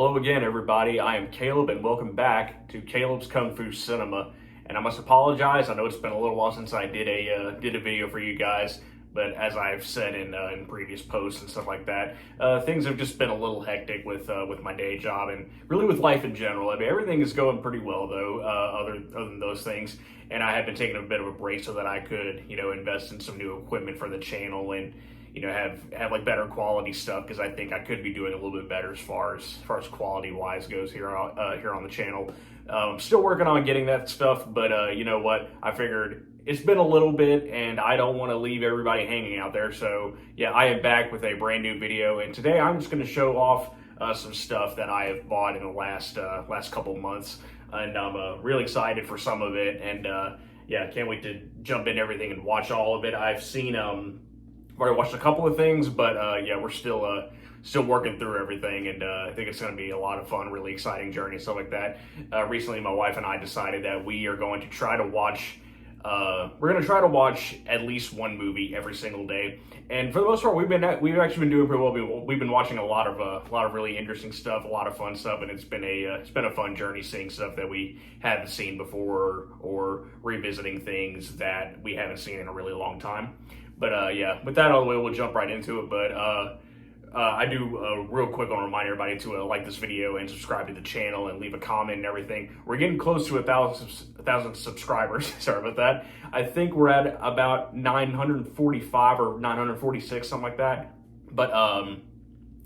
Hello again, everybody. I am Caleb, and welcome back to Caleb's Kung Fu Cinema. And I must apologize. I know it's been a little while since I did a video for you guys, but as I've said in previous posts and stuff like that, things have just been a little hectic with my day job and really with life in general. I mean, everything is going pretty well though, other than those things. And I have been taking a bit of a break so that I could, invest in some new equipment for the channel and have like better quality stuff, because I think I could be doing a little bit better as far as quality wise goes here on the channel. Still working on getting that stuff, but you know what? I figured it's been a little bit and I don't want to leave everybody hanging out there. So yeah, I am back with a brand new video, and today I'm just going to show off some stuff that I have bought in the last couple months, and I'm really excited for some of it. And yeah, can't wait to jump into everything and watch all of it. I've seen I've already watched a couple of things, but yeah, we're still working through everything, and I think it's going to be a lot of fun, really exciting journey, stuff like that. Recently, my wife and I decided that we are going to try to watch. We're going to try to watch at least one movie every single day, and for the most part, we've actually been doing pretty well. We've been watching a lot of really interesting stuff, a lot of fun stuff, and it's been a fun journey seeing stuff that we haven't seen before or revisiting things that we haven't seen in a really long time. But yeah, with that out of the way, we'll jump right into it. But I do real quick want to remind everybody to like this video and subscribe to the channel and leave a comment and everything. We're getting close to 1,000 subscribers. Sorry about that. I think we're at about 945 or 946, something like that. But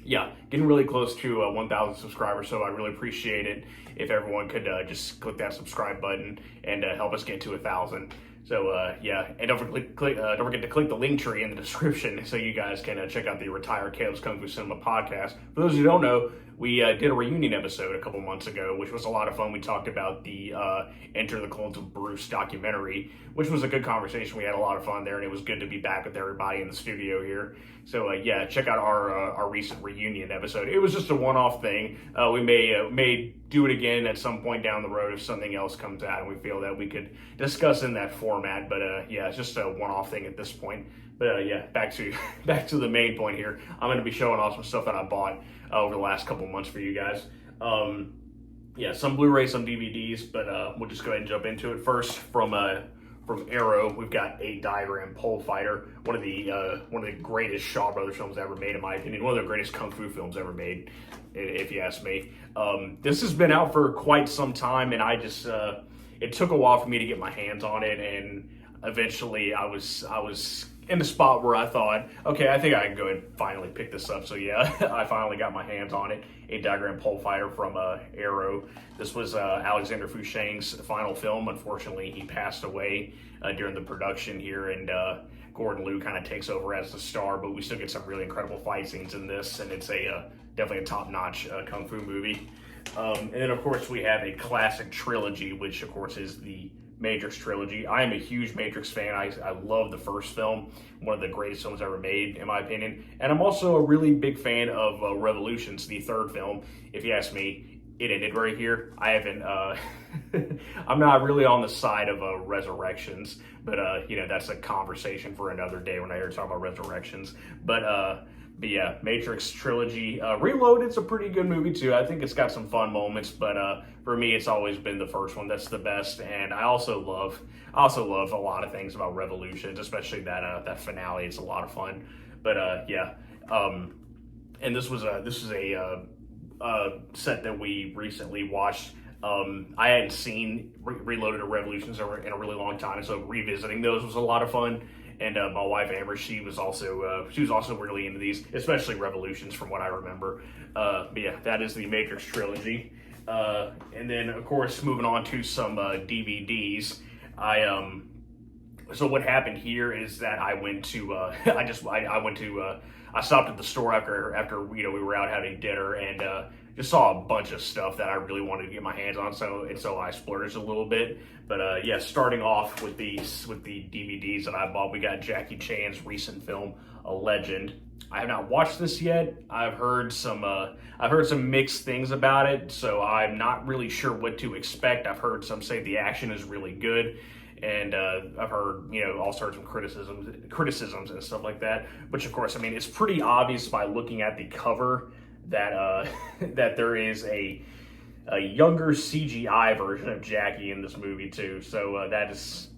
yeah, getting really close to 1,000 subscribers, so I really appreciate it if everyone could just click that subscribe button and help us get to 1,000. So yeah, and don't forget to click the link tree in the description so you guys can check out the Retired Caleb's Kung Fu Cinema podcast. For those who don't know, we did a reunion episode a couple months ago, which was a lot of fun. We talked about the Enter the Clones of Bruce documentary, which was a good conversation. We had a lot of fun there, and it was good to be back with everybody in the studio here. So yeah, check out our recent reunion episode. It was just a one-off thing. We may do it again at some point down the road if something else comes out and we feel that we could discuss in that format. But yeah, it's just a one-off thing at this point. But yeah, back to the main point here. I'm going to be showing off some stuff that I bought over the last couple months for you guys. Yeah, some Blu-ray, some DVDs, but we'll just go ahead and jump into it. First, from Arrow, we've got a Diagram Pole Fighter, one of the greatest Shaw Brothers films ever made, in my opinion. One of the greatest kung fu films ever made, if you ask me. This has been out for quite some time, and I just it took a while for me to get my hands on it, and eventually I was in the spot where I thought, okay, I think I can go and finally pick this up. So yeah, I finally got my hands on it. A Diagram Pole Fighter from Arrow. This was Alexander Fushang's final film. Unfortunately, he passed away during the production here, and Gordon Liu kind of takes over as the star, but we still get some really incredible fight scenes in this, and it's definitely a top-notch kung fu movie. And then, of course, we have a classic trilogy, which, of course, is the Matrix trilogy. I am a huge Matrix fan. I love the first film, one of the greatest films ever made, in my opinion. And I'm also a really big fan of Revolutions, the third film. If you ask me, it ended right here. I haven't, I'm not really on the side of Resurrections, but that's a conversation for another day when I hear talk about Resurrections. But yeah, Matrix trilogy. Reloaded's a pretty good movie too. I think it's got some fun moments, but for me, it's always been the first one that's the best. And I also love a lot of things about Revolutions, especially that finale. It's a lot of fun. But yeah, and this was a set that we recently watched. I hadn't seen Reloaded or Revolutions in a really long time, so revisiting those was a lot of fun. And my wife Amber, she was also really into these, especially Revolutions, from what I remember. But yeah, that is the Matrix trilogy. And then, of course, moving on to some DVDs. So what happened here is that I went to I stopped at the store after we were out having dinner, and just saw a bunch of stuff that I really wanted to get my hands on, so I splurged a little bit. But yeah, starting off with the DVDs that I bought, we got Jackie Chan's recent film, A Legend. I have not watched this yet. I've heard some mixed things about it, so I'm not really sure what to expect. I've heard some say the action is really good, and I've heard all sorts of criticisms and stuff like that. Which, of course, I mean, it's pretty obvious by looking at the cover that that there is a younger CGI version of Jackie in this movie too. So that is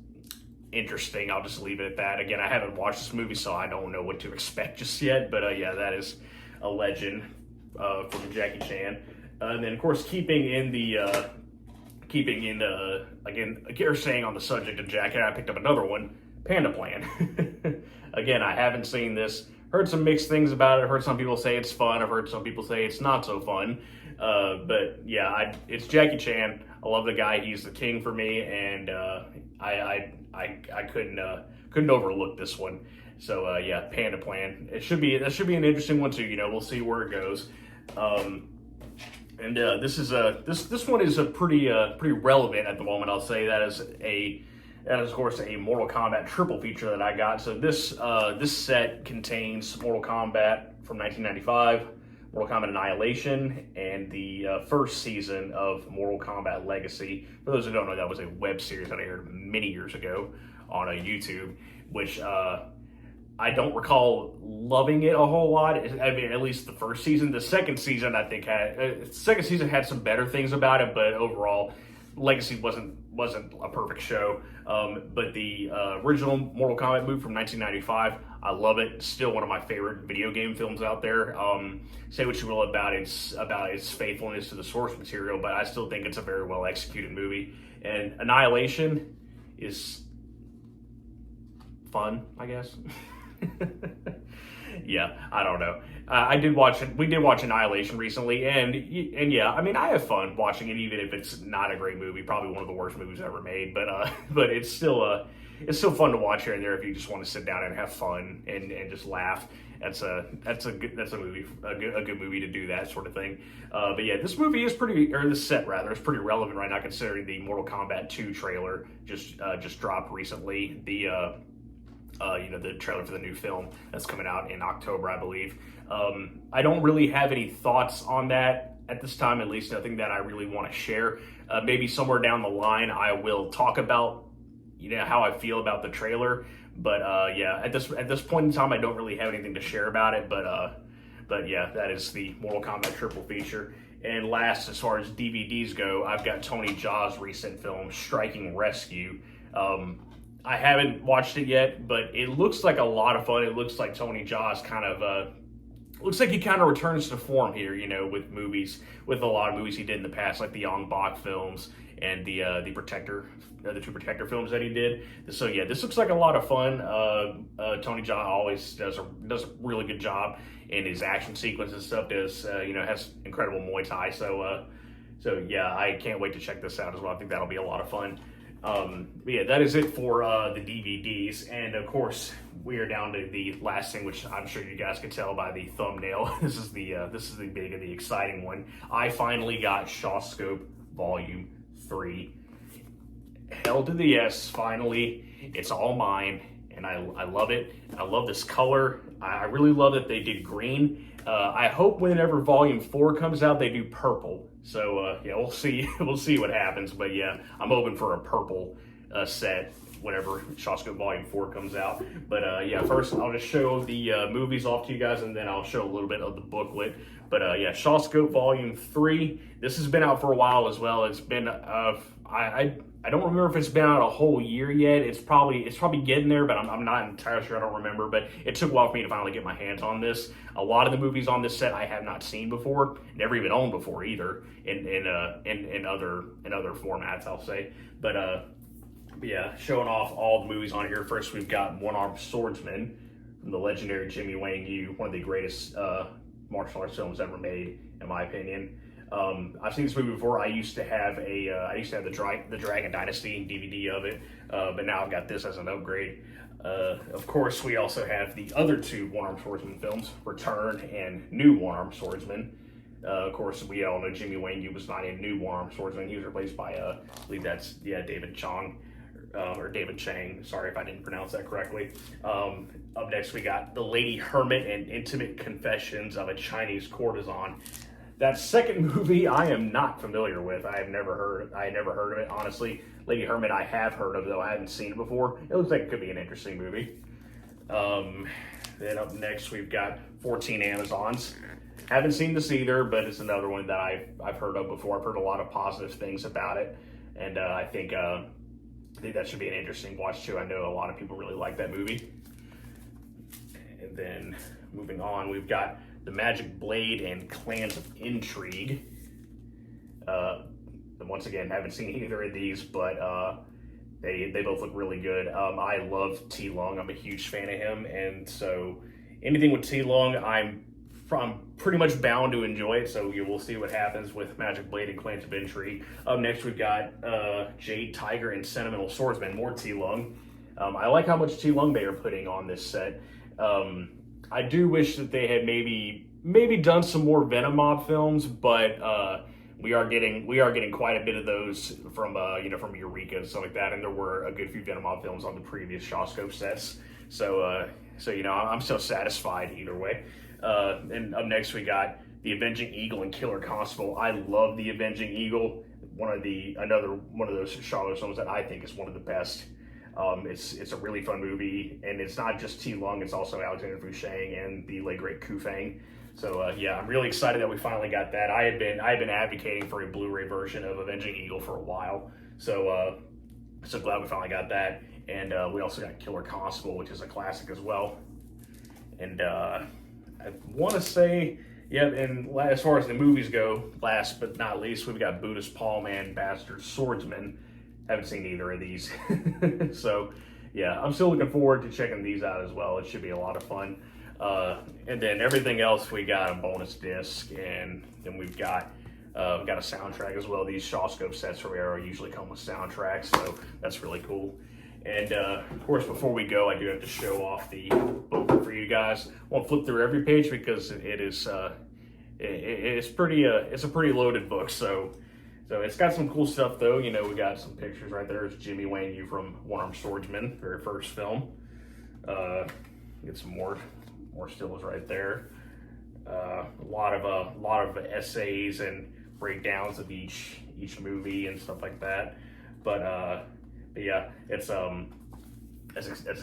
interesting. I'll just leave it at that. Again, I haven't watched this movie, so I don't know what to expect just yet. But yeah, that is a legend from Jackie Chan. And then, of course, keeping in again, staying on the subject of Jackie, I picked up another one, Panda Plan. Again, I haven't seen this. Heard some mixed things about it. Heard some people say it's fun. I've heard some people say it's not so fun. But yeah, it's Jackie Chan. I love the guy. He's the king for me, and I couldn't overlook this one. So yeah, Panda Plan. That should be an interesting one too. You know, we'll see where it goes. And this one is a pretty relevant at the moment. I'll say that is of course a Mortal Kombat triple feature that I got. So this set contains Mortal Kombat from 1995, Mortal Kombat Annihilation, and the first season of Mortal Kombat Legacy. For those who don't know, that was a web series that I aired many years ago on YouTube, which I don't recall loving it a whole lot. I mean, at least the first season. The second season, I think, had some better things about it, but overall, Legacy wasn't a perfect show. But the original Mortal Kombat movie from 1995, I love it. Still one of my favorite video game films out there. Say what you will about its faithfulness to the source material, but I still think it's a very well executed movie. And Annihilation is fun, I guess. Yeah, I don't know. I did watch it. We did watch Annihilation recently, and yeah, I mean, I have fun watching it, even if it's not a great movie. Probably one of the worst movies ever made, but it's still fun to watch here and there if you just want to sit down and have fun and just laugh. That's a good movie to do that sort of thing. But yeah, this set is pretty relevant right now, considering the Mortal Kombat 2 trailer just dropped recently. The trailer for the new film that's coming out in October, I believe. I don't really have any thoughts on that at this time, at least nothing that I really want to share. Maybe somewhere down the line I will talk about, how I feel about the trailer. But yeah, at this point in time, I don't really have anything to share about it. But yeah, that is the Mortal Kombat triple feature. And last, as far as DVDs go, I've got Tony Jaa's recent film, Striking Rescue. I haven't watched it yet, but it looks like a lot of fun. It looks like Tony Jaa's looks like he kind of returns to form here, with a lot of movies he did in the past, like the Ong Bak films and the two Protector films that he did. So yeah, this looks like a lot of fun. Tony Jaa always does a really good job in his action sequence and stuff. Has incredible Muay Thai. So yeah, I can't wait to check this out as well. I think that'll be a lot of fun. Yeah, that is it for the DVDs, and of course we are down to the last thing, which I'm sure you guys could tell by the thumbnail. This is the big and the exciting one. I finally got Shawscope Volume 3. Hell to the yes, finally. It's all mine, and I love it. I love this color. I really love that they did green. I hope whenever Volume 4 comes out, they do purple. So yeah, we'll see. We'll see what happens. But yeah, I'm hoping for a purple set whenever Shawscope Volume 4 comes out. But yeah, first I'll just show the movies off to you guys, and then I'll show a little bit of the booklet. But yeah, Shawscope Volume 3. This has been out for a while as well. It's been I don't remember if it's been out a whole year yet. It's probably getting there, but I'm not entirely sure. I don't remember. But it took a while for me to finally get my hands on this. A lot of the movies on this set I have not seen before, never even owned before either, in other formats, I'll say. But yeah, showing off all the movies on here. First, we've got One-Armed Swordsman from the legendary Jimmy Wang Yu, one of the greatest martial arts films ever made, in my opinion. I've seen this movie before. I used to have the Dragon Dynasty DVD of it, but now I've got this as an upgrade. Of course, we also have the other two One-Armed Swordsman films, Return and New One-Armed Swordsman. Of course, we all know Jimmy Wang Yu was not a new One-Armed Swordsman. He was replaced by, I believe that's, David Chang, or David Chang. Sorry if I didn't pronounce that correctly. Up next, we got The Lady Hermit and Intimate Confessions of a Chinese Courtesan. That second movie I am not familiar with. I had never heard of it, honestly. Lady Hermit I have heard of, though I haven't seen it before. It looks like it could be an interesting movie. Then up next we've got 14 Amazons. Haven't seen this either, but it's another one that I've heard of before. I've heard a lot of positive things about it, and I think that should be an interesting watch too. I know a lot of people really like that movie. And then moving on, we've got The Magic Blade and Clans of Intrigue. Once again, haven't seen either of these, but they both look really good. I love T Long. I'm a huge fan of him, and so anything with T Long, I'm pretty much bound to enjoy it. So we'll see what happens with Magic Blade and Clans of Intrigue. Up next, we've got Jade Tiger and Sentimental Swordsman. More T Long. I like how much T Long they are putting on this set. I do wish that they had maybe done some more Venom Mob films, but we are getting quite a bit of those from from Eureka and stuff like that, and there were a good few Venom Mob films on the previous Shawscope sets. So I'm still satisfied either way. And up next we got The Avenging Eagle and Killer Constable. I love The Avenging Eagle. Another one of those Shawscope films that I think is one of the best. It's a really fun movie, and it's not just T Lung, it's also Alexander Fouchang and the late great Ku Feng. So yeah, I'm really excited that we finally got that. I had been advocating for a Blu-ray version of Avenging Eagle for a while, so glad we finally got that. And we also got Killer Constable, which is a classic as well. And I want to say, yeah, and as far as the movies go, last but not least, we've got Buddhist Paul Man, Bastard Swordsman. Haven't seen either of these. So yeah, I'm still looking forward to checking these out as well. It should be a lot of fun. And then everything else, we got a bonus disc, and then we've got a soundtrack as well. These Shawscope sets from Arrow usually come with soundtracks, so that's really cool. And of course, before we go, I do have to show off the book for you guys. Won't flip through every page because it's a pretty loaded book. So it's got some cool stuff though. You know, we got some pictures right there. It's Jimmy Wang Yu from One-Armed Swordsman, very first film. Get some more stills right there. A lot of essays and breakdowns of each movie and stuff like that. But yeah, it's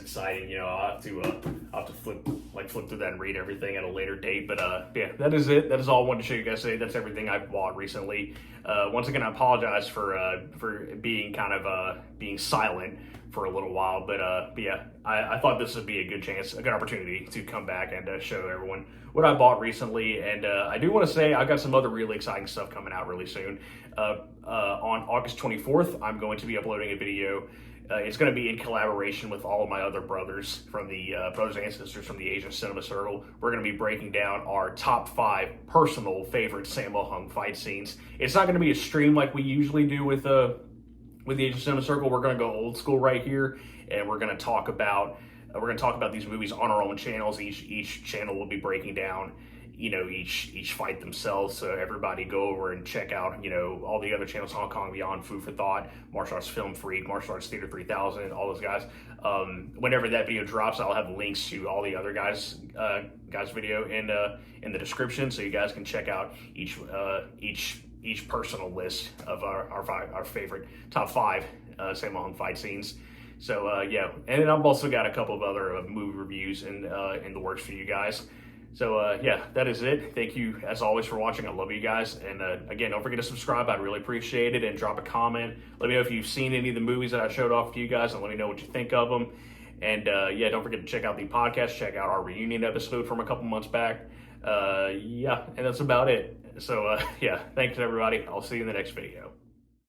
exciting. You know, I'll have to flip through that and read everything at a later date. But yeah, that is it. That is all I wanted to show you guys today. That's everything I've bought recently. Once again, I apologize for being being silent for a little while, but yeah, I thought this would be a good opportunity to come back and show everyone what I bought recently. And I do want to say I've got some other really exciting stuff coming out really soon. On August 24th, I'm going to be uploading a video. It's going to be in collaboration with all of my other brothers from the brothers and sisters from the Asian Cinema Circle. We're going to be breaking down our top 5 personal favorite Sammo Hung fight scenes. It's not going to be a stream like we usually do with the Asian Cinema Circle. We're going to go old school right here, and we're going to talk about these movies on our own channels. Each channel will be breaking down, you know, each fight themselves. So everybody go over and check out, you know, all the other channels: Hong Kong Beyond, Food for Thought, Martial Arts Film Freak, Martial Arts Theater 3000, all those guys. Whenever that video drops, I'll have links to all the other guys video in the description, so you guys can check out each personal list of our favorite top 5 Sammo Hung fight scenes. So yeah, and then I've also got a couple of other movie reviews in the works for you guys. So yeah, that is it. Thank you as always for watching. I love you guys, and again, don't forget to subscribe. I'd really appreciate it, and drop a comment. Let me know if you've seen any of the movies that I showed off to you guys, and let me know what you think of them. And yeah, don't forget to check out the podcast. Check out our reunion episode from a couple months back. Yeah, and that's about it. So yeah, thanks everybody. I'll see you in the next video.